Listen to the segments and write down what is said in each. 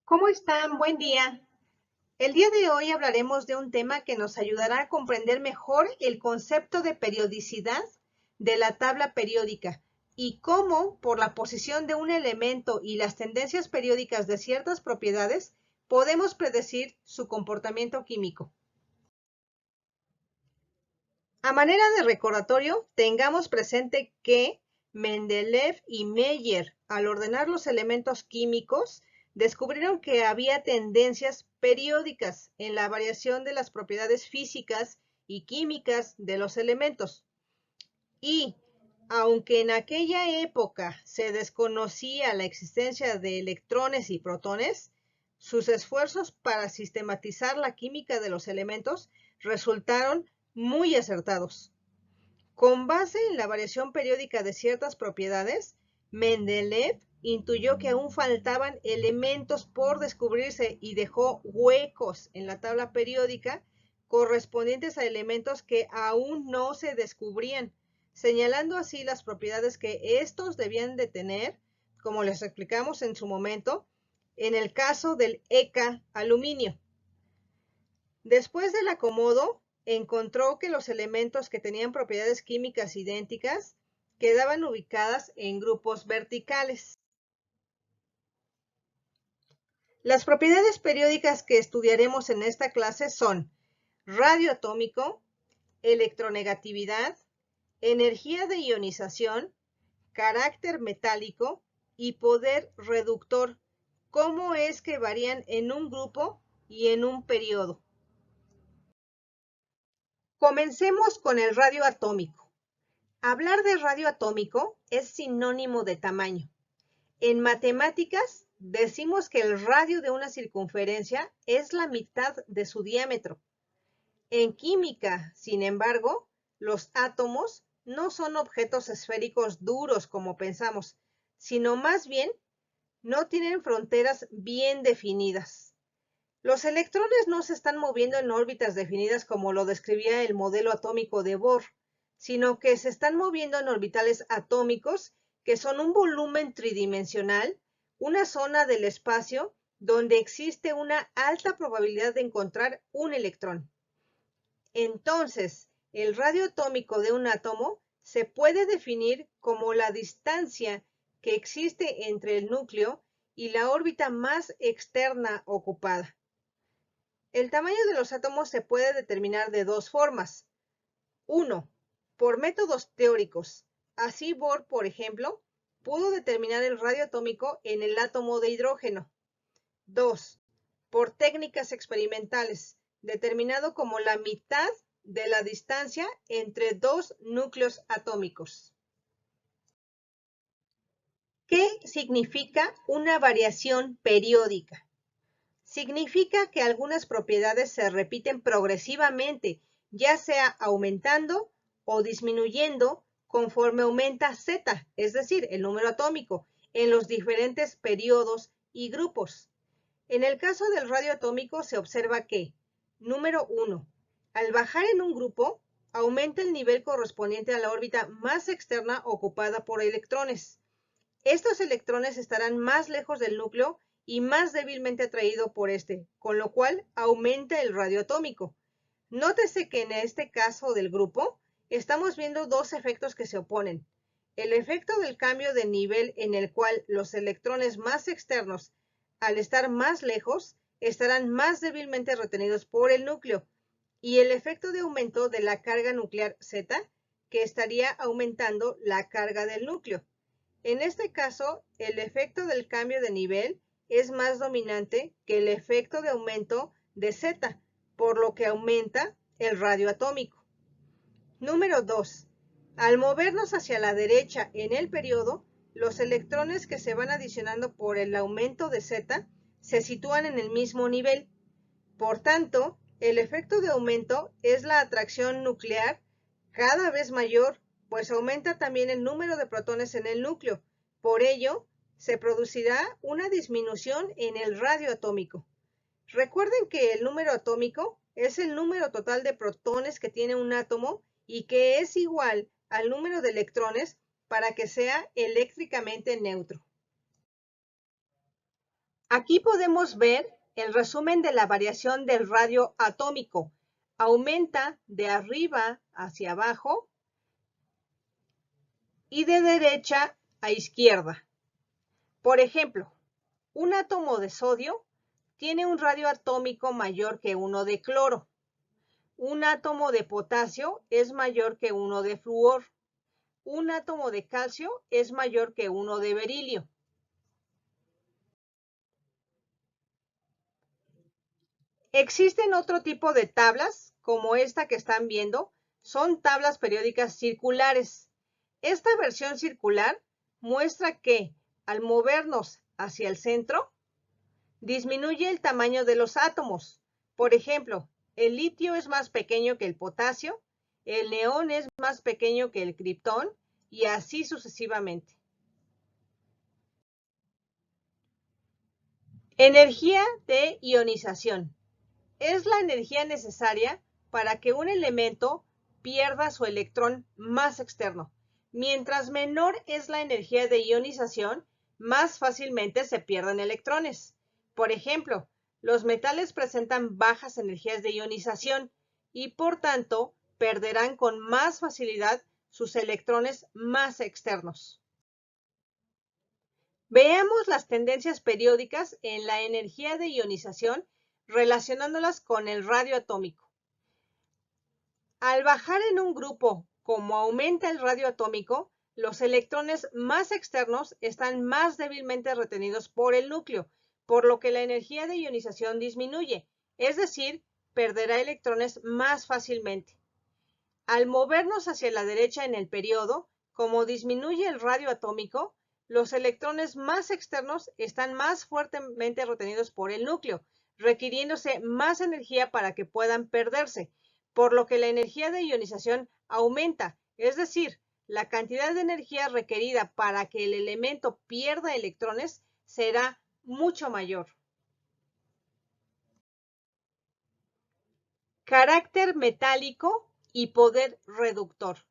¿Cómo están? Buen día. El día de hoy hablaremos de un tema que nos ayudará a comprender mejor el concepto de periodicidad de la tabla periódica y cómo, por la posición de un elemento y las tendencias periódicas de ciertas propiedades, podemos predecir su comportamiento químico. A manera de recordatorio, tengamos presente que Mendeleev y Meyer, al ordenar los elementos químicos, descubrieron que había tendencias periódicas en la variación de las propiedades físicas y químicas de los elementos. Y, aunque en aquella época se desconocía la existencia de electrones y protones, sus esfuerzos para sistematizar la química de los elementos resultaron muy acertados. Con base en la variación periódica de ciertas propiedades, Mendeleev intuyó que aún faltaban elementos por descubrirse y dejó huecos en la tabla periódica correspondientes a elementos que aún no se descubrían, señalando así las propiedades que estos debían de tener, como les explicamos en su momento, en el caso del ECA aluminio. Después del acomodo, encontró que los elementos que tenían propiedades químicas idénticas quedaban ubicadas en grupos verticales. Las propiedades periódicas que estudiaremos en esta clase son radio atómico, electronegatividad, energía de ionización, carácter metálico y poder reductor. ¿Cómo es que varían en un grupo y en un periodo? Comencemos con el radio atómico. Hablar de radio atómico es sinónimo de tamaño. En matemáticas, decimos que el radio de una circunferencia es la mitad de su diámetro. En química, sin embargo, los átomos no son objetos esféricos duros como pensamos, sino más bien no tienen fronteras bien definidas. Los electrones no se están moviendo en órbitas definidas como lo describía el modelo atómico de Bohr, sino que se están moviendo en orbitales atómicos que son un volumen tridimensional, una zona del espacio donde existe una alta probabilidad de encontrar un electrón. Entonces, el radio atómico de un átomo se puede definir como la distancia que existe entre el núcleo y la órbita más externa ocupada. El tamaño de los átomos se puede determinar de dos formas. 1. Por métodos teóricos. Así Bohr, por ejemplo, pudo determinar el radio atómico en el átomo de hidrógeno. 2. Por técnicas experimentales, determinado como la mitad de la distancia entre dos núcleos atómicos. ¿Qué significa una variación periódica? Significa que algunas propiedades se repiten progresivamente, ya sea aumentando o disminuyendo conforme aumenta Z, es decir, el número atómico, en los diferentes periodos y grupos. En el caso del radio atómico se observa que, número 1, al bajar en un grupo, aumenta el nivel correspondiente a la órbita más externa ocupada por electrones. Estos electrones estarán más lejos del núcleo y más débilmente atraído por este, con lo cual aumenta el radio atómico. Nótese que en este caso del grupo estamos viendo dos efectos que se oponen. El efecto del cambio de nivel en el cual los electrones más externos, al estar más lejos, estarán más débilmente retenidos por el núcleo, y el efecto de aumento de la carga nuclear Z, que estaría aumentando la carga del núcleo. En este caso, el efecto del cambio de nivel es más dominante que el efecto de aumento de Z, por lo que aumenta el radio atómico. Número 2. Al movernos hacia la derecha en el periodo, los electrones que se van adicionando por el aumento de Z se sitúan en el mismo nivel. Por tanto, el efecto de aumento es la atracción nuclear cada vez mayor, pues aumenta también el número de protones en el núcleo. Por ello, se producirá una disminución en el radio atómico. Recuerden que el número atómico es el número total de protones que tiene un átomo y que es igual al número de electrones para que sea eléctricamente neutro. Aquí podemos ver el resumen de la variación del radio atómico. Aumenta de arriba hacia abajo y de derecha a izquierda. Por ejemplo, un átomo de sodio tiene un radio atómico mayor que uno de cloro. Un átomo de potasio es mayor que uno de flúor. Un átomo de calcio es mayor que uno de berilio. Existen otro tipo de tablas, como esta que están viendo, son tablas periódicas circulares. Esta versión circular muestra que, al movernos hacia el centro, disminuye el tamaño de los átomos. Por ejemplo, el litio es más pequeño que el potasio, el neón es más pequeño que el criptón, y así sucesivamente. Energía de ionización. Es la energía necesaria para que un elemento pierda su electrón más externo. Mientras menor es la energía de ionización, más fácilmente se pierden electrones. Por ejemplo, los metales presentan bajas energías de ionización y por tanto perderán con más facilidad sus electrones más externos. Veamos las tendencias periódicas en la energía de ionización relacionándolas con el radio atómico. Al bajar en un grupo, como aumenta el radio atómico, los electrones más externos están más débilmente retenidos por el núcleo, por lo que la energía de ionización disminuye, es decir, perderá electrones más fácilmente. Al movernos hacia la derecha en el periodo, como disminuye el radio atómico, los electrones más externos están más fuertemente retenidos por el núcleo, requiriéndose más energía para que puedan perderse, por lo que la energía de ionización aumenta, es decir, la cantidad de energía requerida para que el elemento pierda electrones será mucho mayor. Carácter metálico y poder reductor.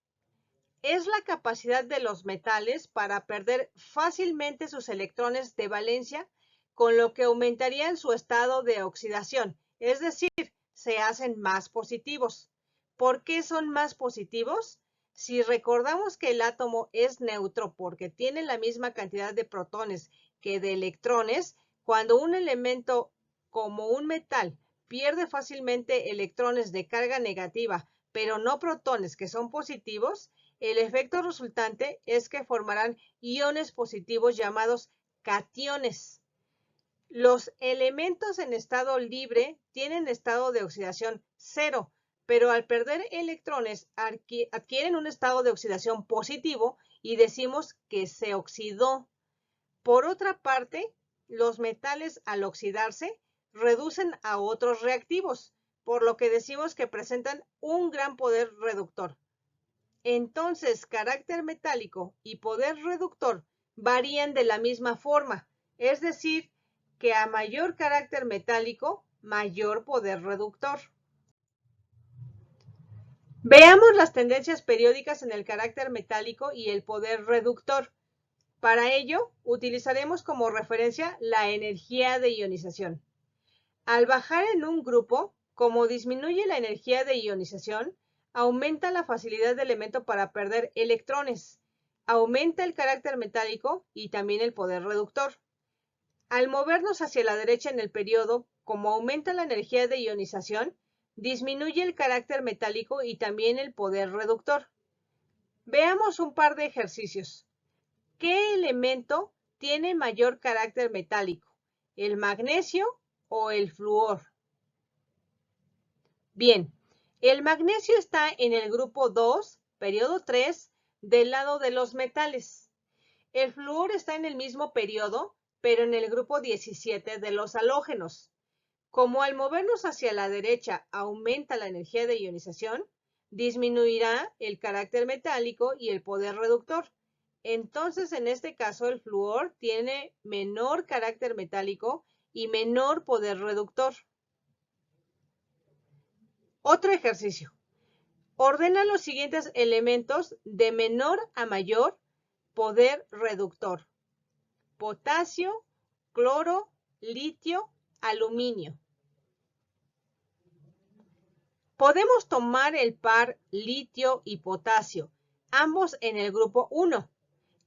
Es la capacidad de los metales para perder fácilmente sus electrones de valencia, con lo que aumentarían su estado de oxidación, es decir, se hacen más positivos. ¿Por qué son más positivos? Si recordamos que el átomo es neutro porque tiene la misma cantidad de protones que de electrones, cuando un elemento como un metal pierde fácilmente electrones de carga negativa, pero no protones que son positivos, el efecto resultante es que formarán iones positivos llamados cationes. Los elementos en estado libre tienen estado de oxidación cero, pero al perder electrones adquieren un estado de oxidación positivo y decimos que se oxidó. Por otra parte, los metales al oxidarse reducen a otros reactivos, por lo que decimos que presentan un gran poder reductor. Entonces, carácter metálico y poder reductor varían de la misma forma, es decir, que a mayor carácter metálico, mayor poder reductor. Veamos las tendencias periódicas en el carácter metálico y el poder reductor. Para ello, utilizaremos como referencia la energía de ionización. Al bajar en un grupo, como disminuye la energía de ionización, aumenta la facilidad del elemento para perder electrones, aumenta el carácter metálico y también el poder reductor. Al movernos hacia la derecha en el periodo, como aumenta la energía de ionización, disminuye el carácter metálico y también el poder reductor. Veamos un par de ejercicios. ¿Qué elemento tiene mayor carácter metálico? ¿El magnesio o el flúor? Bien, el magnesio está en el grupo 2, periodo 3, del lado de los metales. El flúor está en el mismo periodo, pero en el grupo 17 de los halógenos. Como al movernos hacia la derecha aumenta la energía de ionización, disminuirá el carácter metálico y el poder reductor. Entonces, en este caso, el flúor tiene menor carácter metálico y menor poder reductor. Otro ejercicio. Ordena los siguientes elementos de menor a mayor poder reductor: potasio, cloro, litio, aluminio. Podemos tomar el par litio y potasio, ambos en el grupo 1.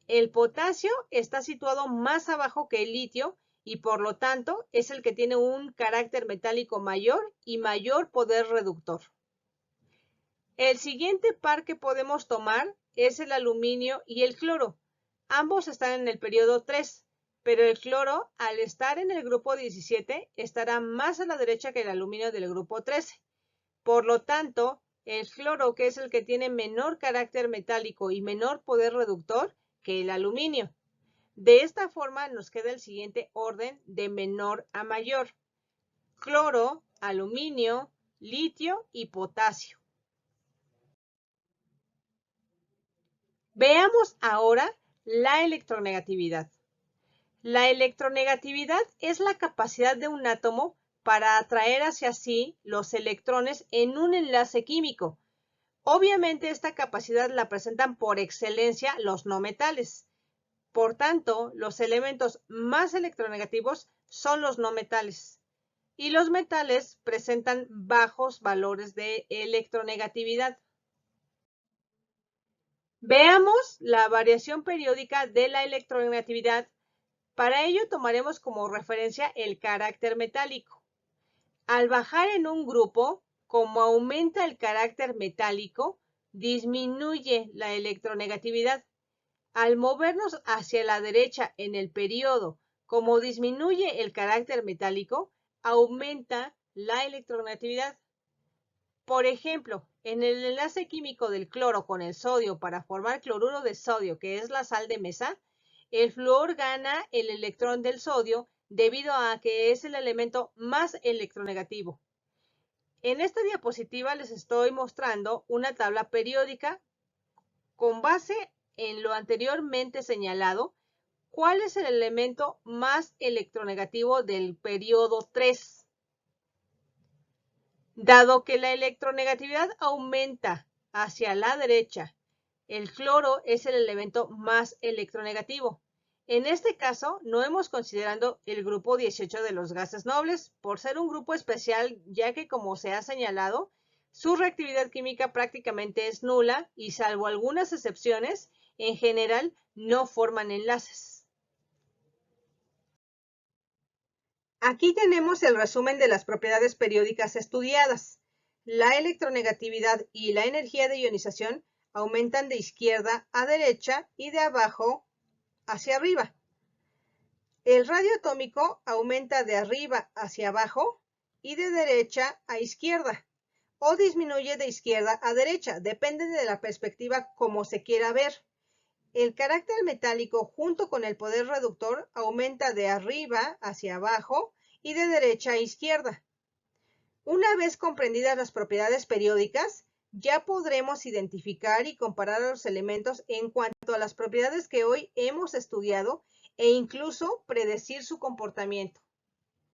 El potasio está situado más abajo que el litio y por lo tanto es el que tiene un carácter metálico mayor y mayor poder reductor. El siguiente par que podemos tomar es el aluminio y el cloro. Ambos están en el periodo 3, pero el cloro, al estar en el grupo 17, estará más a la derecha que el aluminio del grupo 13. Por lo tanto, el cloro, que es el que tiene menor carácter metálico y menor poder reductor que el aluminio. De esta forma nos queda el siguiente orden de menor a mayor: cloro, aluminio, litio y potasio. Veamos ahora la electronegatividad. La electronegatividad es la capacidad de un átomo para atraer hacia sí los electrones en un enlace químico. Obviamente esta capacidad la presentan por excelencia los no metales. Por tanto, los elementos más electronegativos son los no metales. Y los metales presentan bajos valores de electronegatividad. Veamos la variación periódica de la electronegatividad. Para ello tomaremos como referencia el carácter metálico. Al bajar en un grupo, como aumenta el carácter metálico, disminuye la electronegatividad. Al movernos hacia la derecha en el periodo, como disminuye el carácter metálico, aumenta la electronegatividad. Por ejemplo, en el enlace químico del cloro con el sodio para formar cloruro de sodio, que es la sal de mesa, el flúor gana el electrón del sodio debido a que es el elemento más electronegativo. En esta diapositiva les estoy mostrando una tabla periódica con base en lo anteriormente señalado. ¿Cuál es el elemento más electronegativo del periodo 3? Dado que la electronegatividad aumenta hacia la derecha, el cloro es el elemento más electronegativo. En este caso, no hemos considerado el grupo 18 de los gases nobles, por ser un grupo especial, ya que, como se ha señalado, su reactividad química prácticamente es nula y, salvo algunas excepciones, en general no forman enlaces. Aquí tenemos el resumen de las propiedades periódicas estudiadas. La electronegatividad y la energía de ionización aumentan de izquierda a derecha y de abajo hacia arriba. El radio atómico aumenta de arriba hacia abajo y de derecha a izquierda, o disminuye de izquierda a derecha, depende de la perspectiva como se quiera ver. El carácter metálico junto con el poder reductor aumenta de arriba hacia abajo y de derecha a izquierda. Una vez comprendidas las propiedades periódicas, ya podremos identificar y comparar a los elementos en cuanto a las propiedades que hoy hemos estudiado e incluso predecir su comportamiento.